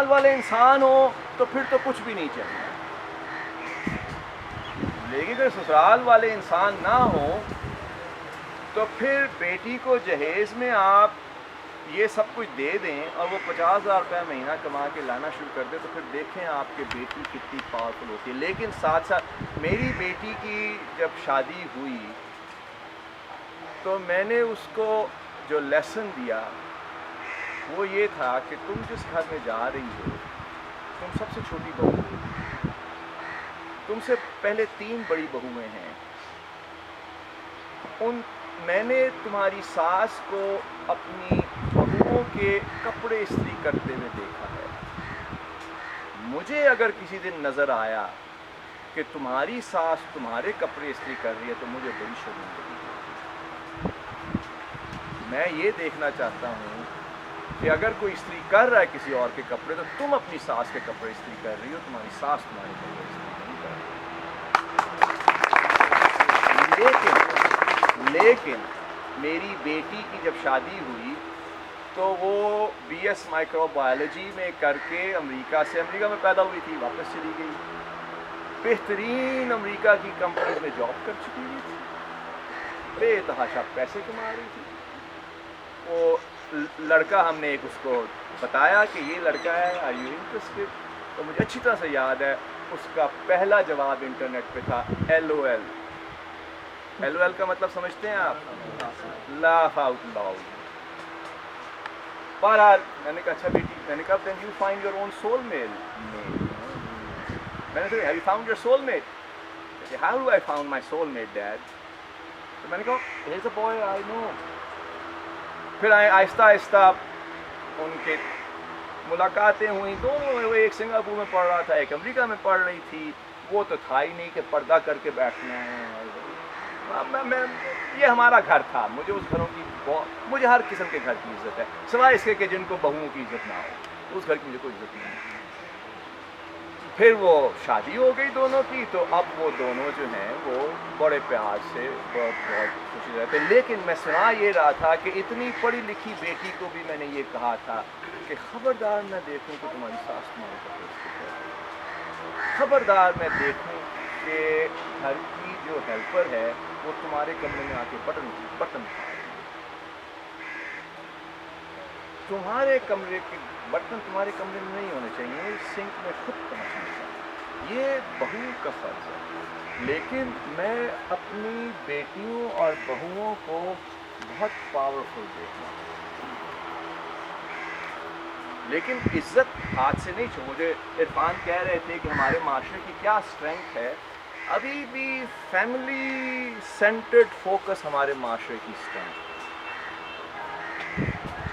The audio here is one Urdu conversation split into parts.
والے انسان ہو تو پھر تو کچھ بھی نہیں چاہیے، لیکن اگر سسرال والے انسان نہ ہوں تو پھر بیٹی کو جہیز میں آپ یہ سب کچھ دے دیں اور وہ 50,000 روپے مہینہ کما کے لانا شروع کر دے تو پھر دیکھیں آپ کی بیٹی کتنی پاورفل ہوتی ہے. لیکن ساتھ ساتھ میری بیٹی کی جب شادی ہوئی تو میں نے اس کو جو لیسن دیا وہ یہ تھا کہ تم جس گھر میں جا رہی ہو تم سب سے چھوٹی بہو ہو، تم سے پہلے 3 بڑی بہویں ہیں. میں نے تمہاری ساس کو اپنی بہوؤں کے کپڑے استری کرتے ہوئے دیکھا ہے. مجھے اگر کسی دن نظر آیا کہ تمہاری ساس تمہارے کپڑے استری کر رہی ہے تو مجھے بڑی شرمندگی ہے. میں یہ دیکھنا چاہتا ہوں کہ اگر کوئی استری کر رہا ہے کسی اور کے کپڑے تو تم اپنی ساس کے کپڑے استری کر رہی ہو، تمہاری ساس تمہارے کپڑے استری نہیں کر رہی. لیکن میری بیٹی کی جب شادی ہوئی تو وہ BS مائکرو بایولوجی میں کر کے امریکہ میں پیدا ہوئی تھی، واپس چلی گئی. بہترین امریکہ کی کمپنیز میں جاب کر چکی ہوئی تھی، بے تحاشا پیسے کما رہی تھی. وہ لڑکا ہم نے ایک اس کو بتایا کہ یہ لڑکا ہے، آر یو انٹرسٹڈ؟ تو مجھے اچھی طرح سے یاد ہے اس کا پہلا جواب انٹرنیٹ پہ تھا LOL. LOL کا مطلب سمجھتے ہیں آپ؟ Laugh out loud. بہرحال میں نے کہا اچھا بیٹی، میں نے کہا then you find your own soulmate. میں نے کہا have you found your soulmate? How do I found my soulmate, Dad? تو میں نے کہا he's a boy I know. پھر آہستہ آہستہ ان کے ملاقاتیں ہوئیں. دونوں وہ ایک سنگاپور میں پڑھ رہا تھا، ایک امریکہ میں پڑھ رہی تھی. وہ تو تھا ہی نہیں کہ پردہ کر کے بیٹھنا ہے. یہ ہمارا گھر تھا، مجھے اس گھروں کی مجھے ہر قسم کے گھر کی عزت ہے سوائے اس کے کہ جن کو بہوؤں کی عزت نہ ہو. اس گھر کی مجھے کوئی عزت نہیں ہے. پھر وہ شادی ہو گئی دونوں کی تو اب وہ دونوں جو ہیں وہ بڑے پیار سے بہت خوشی رہتے. لیکن میں سنا یہ رہا تھا کہ اتنی پڑھی لکھی بیٹی کو بھی میں نے یہ کہا تھا کہ خبردار میں دیکھوں کہ تمہاری ساس تمہارے کپڑے استری کر رہی ہے، خبردار میں دیکھوں کہ گھر کی جو ہیلپر ہے وہ تمہارے کمرے میں آ کے بٹن کھا رہی ہے. تمہارے کمرے کے برتن تمہارے کمرے میں نہیں ہونے چاہیے، سنک میں خود پہنچنا چاہیے. یہ بہو کا فرض ہے. لیکن میں اپنی بیٹیوں اور بہوؤں کو بہت پاورفل دیکھنا ہوں. لیکن عزت ہاتھ سے نہیں چھو. مجھے عرفان کہہ رہے تھے کہ ہمارے معاشرے کی کیا اسٹرینتھ ہے. ابھی بھی فیملی سینٹرڈ فوکس ہمارے معاشرے کی اسٹرینتھ.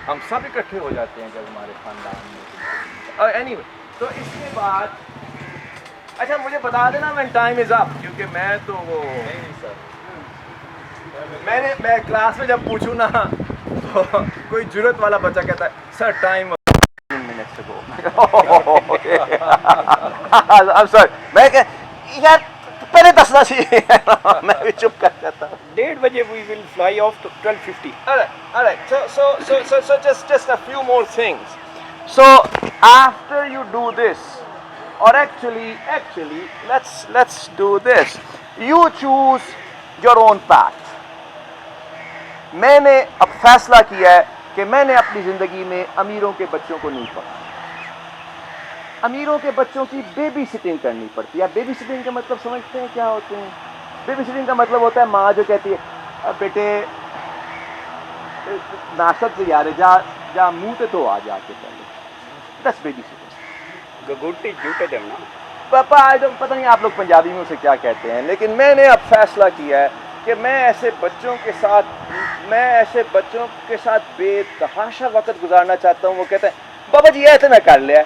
ہم سب اکٹھے ہو جاتے ہیں جب ہمارے خاندان میں. اینی وے تو اس کے بعد اچھا مجھے بتا دینا when time is up، کیونکہ میں تو وہ میں کلاس میں جب پوچھوں نا تو کوئی جرت والا بچہ کہتا ہے سر ٹائم منٹس اگو. میں کہ یار پہلے دسنا چاہیے. میں بھی چپ کر جاتا ہوں. 1:30 بجے we will fly off to 12:50. All right. So just a few more things. So after you do this, or actually, let's do this. You choose your own path. میں نے اب فیصلہ کیا ہے کہ میں نے اپنی زندگی میں امیروں کے بچوں کو نہیں پڑھا. امیروں کے بچوں کی بیبی سٹنگ کرنی پڑتی ہے. بیبی سٹنگ کا مطلب سمجھتے ہیں کیا ہوتے ہیں؟ بیبی سٹنگ کا مطلب ہوتا ہے ماں جو کہتی ہے بیٹے ناشت سے یارے جا منہ تے تو آ جا کے پہلے. دس بیبی سٹنگ گگوٹی جوٹے دم نا پاپا. پتہ نہیں آپ لوگ پنجابی میں اسے کیا کہتے ہیں، لیکن میں نے اب فیصلہ کیا ہے کہ میں ایسے بچوں کے ساتھ بے تحاشا وقت گزارنا چاہتا ہوں. وہ کہتے ہیں بابا جی یہ تو میں کر لیا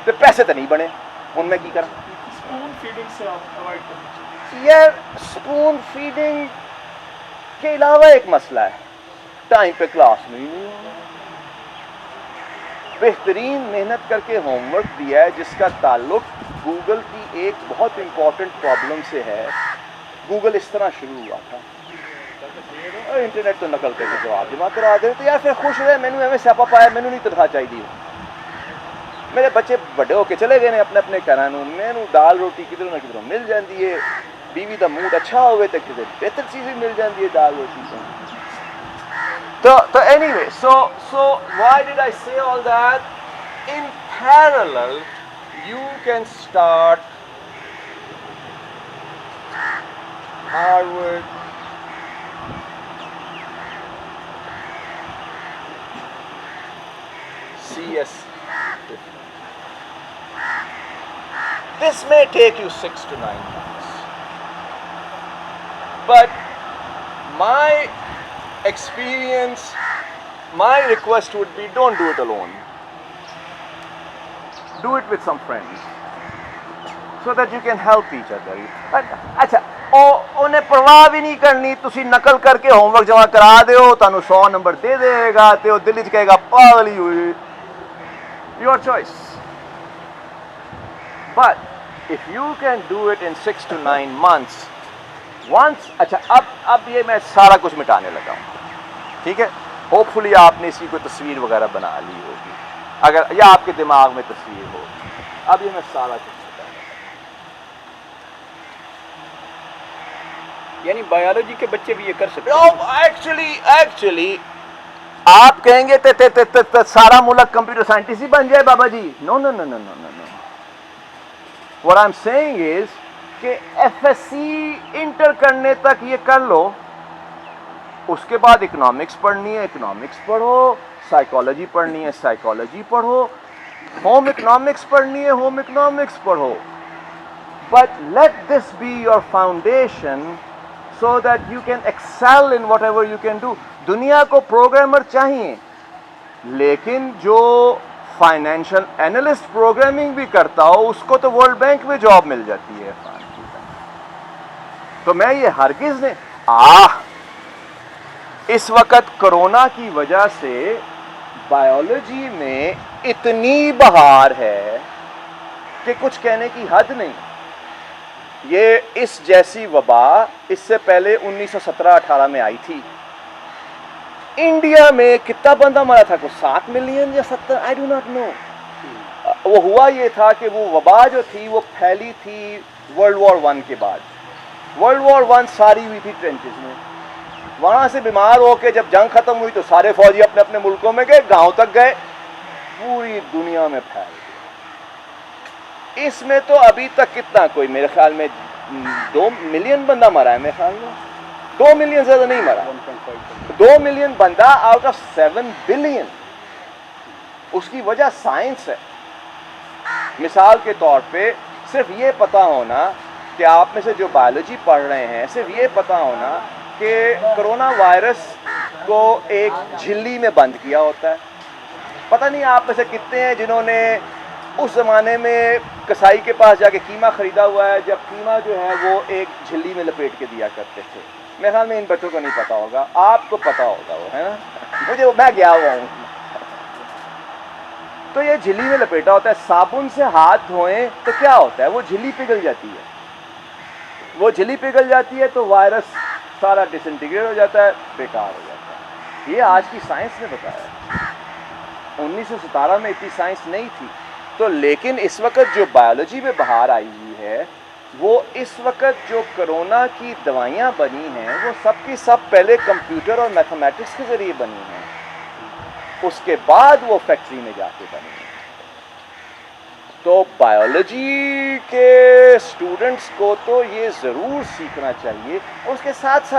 تو پیسے تو نہیں بنے، ہوں میں کی کرا. اسپون فیڈنگ سے اوائڈ کرنا. یار اسپون فیڈنگ کے علاوہ ایک مسئلہ ہے، ٹائم پہ کلاس میں نہیں ہونا. بہترین محنت کر کے ہوم ورک دیا ہے جس کا تعلق گوگل کی ایک بہت امپورٹنٹ پرابلم سے ہے. گوگل اس طرح شروع ہوا تھا، انٹرنیٹ تو نقل کر کے جواب جمع کرا دے تو یار پھر خوش رہے. مینو ایویں سیاپا پایا، مینو نہیں تنخواہ چاہیے. میرے بچے بڑے ہو کے چلے گئے نے اپنے اپنے گھراں نوں، مینوں دال روٹی کدھروں نہ کدھروں مل جاندی ہے، بیوی دا موڈ اچھا ہوئے تو کدھر بہتر چیزیں مل جاندی ہے دال روٹی تو any way so why did I say all that? In parallel you can start Harvard, CS. This may take you 6 to 9 months. But my experience, my request would be don't do it alone. Do it with some friends. So that you can help each other. اچھا انہیں پرواہ بھی نہیں کرنی، تسی نقل کر کے ہوم ورک جمع کرا دیو، تانوں 100 نمبر دے دے گا تے وہ دل وچ کہے گا پاگل ہی ہوئی. Your choice. But if you can do it in 6 to 9 months, once اچھا اب یہ میں سارا کچھ مٹانے لگا ہوں، ٹھیک ہے؟ ہوپ فلی آپ نے اس کی کوئی تصویر وغیرہ بنا لی ہوگی، اگر یا آپ کے دماغ میں تصویر ہوگی. اب یہ میں سارا کچھ یعنی بایولوجی کے بچے بھی یہ کر سکتے ہیں. ایکچولی آپ کہیں گے سارا ملک کمپیوٹر سائنٹسٹ ہی بن جائے بابا جی. نو نو نو نو نو نو نو. what I'm saying is کہ ایف ایس سی انٹر کرنے تک یہ کر لو، اس کے بعد اکنامکس پڑھنی ہے اکنامکس پڑھو، سائیکالوجی پڑھنی ہے سائیکالوجی پڑھو، ہوم اکنامکس پڑھنی ہے ہوم اکنامکس پڑھو. But let this be your foundation so that you can excel in whatever you can do. دنیا کو پروگرامر چاہیے، لیکن جو فائنینشیل اینالسٹ پروگرامنگ بھی کرتا ہو اس کو تو ورلڈ بینک میں جاب مل جاتی ہے. تو میں یہ ہرگز نہیں اس وقت کرونا کی وجہ سے بایولوجی میں اتنی بہار ہے کہ کچھ کہنے کی حد نہیں. یہ اس جیسی وبا اس سے پہلے 1917-18 میں آئی تھی. انڈیا میں کتنا بندہ مرا تھا، کوئی 7 ملین یا 70، آئی ڈو ناٹ نو. وہ ہوا یہ تھا کہ وہ وبا جو تھی وہ پھیلی تھی ورلڈ وار 1 کے بعد. ورلڈ وار 1 ساری ہوئی تھی ٹرینچز میں. وہاں سے بیمار ہو کے جب جنگ ختم ہوئی تو سارے فوجی اپنے اپنے ملکوں میں گئے، گاؤں تک گئے، پوری دنیا میں پھیل گیا. اس میں تو ابھی تک کتنا، کوئی میرے خیال میں 2 ملین بندہ مرا ہے، میرے خیال میں 2 ملین زیادہ نہیں مرا، 2 ملین بندہ آؤٹ آف 7 بلین. اس کی وجہ سائنس ہے. مثال کے طور پہ صرف یہ پتا ہونا کہ آپ میں سے جو بایولوجی پڑھ رہے ہیں، صرف یہ پتا ہونا کہ کرونا وائرس کو ایک جھلی میں بند کیا ہوتا ہے. پتہ نہیں آپ میں سے کتنے ہیں جنہوں نے اس زمانے میں کسائی کے پاس جا کے قیمہ خریدا ہوا ہے، جب قیمہ جو ہے وہ ایک جھلی میں لپیٹ کے دیا کرتے تھے. میرے خیال میں ان بچوں کو نہیں پتا ہوگا، آپ کو پتا ہوگا وہ، ہے نا؟ میں گیا ہوا ہوں. تو یہ جھلی میں لپیٹا ہوتا ہے. صابن سے ہاتھ دھوئیں تو کیا ہوتا ہے، وہ جھلی پگھل جاتی ہے. وہ جھلی پگھل جاتی ہے تو وائرس سارا ڈس انٹیگریٹ ہو جاتا ہے، بیکار ہو جاتا ہے. یہ آج کی سائنس نے بتایا. 1917 میں اتنی سائنس نہیں تھی. تو لیکن اس وقت جو بایولوجی میں بہار آئی ہوئی ہے، وہ اس وقت جو کرونا کی دوائیاں بنی ہیں وہ سب کی سب پہلے کمپیوٹر اور میتھمیٹکس کے ذریعے بنی ہیں، اس کے بعد وہ فیکٹری میں جا کے بنی ہیں. تو بایولوجی کے اسٹوڈنٹس کو تو یہ ضرور سیکھنا چاہیے، اور اس کے ساتھ ساتھ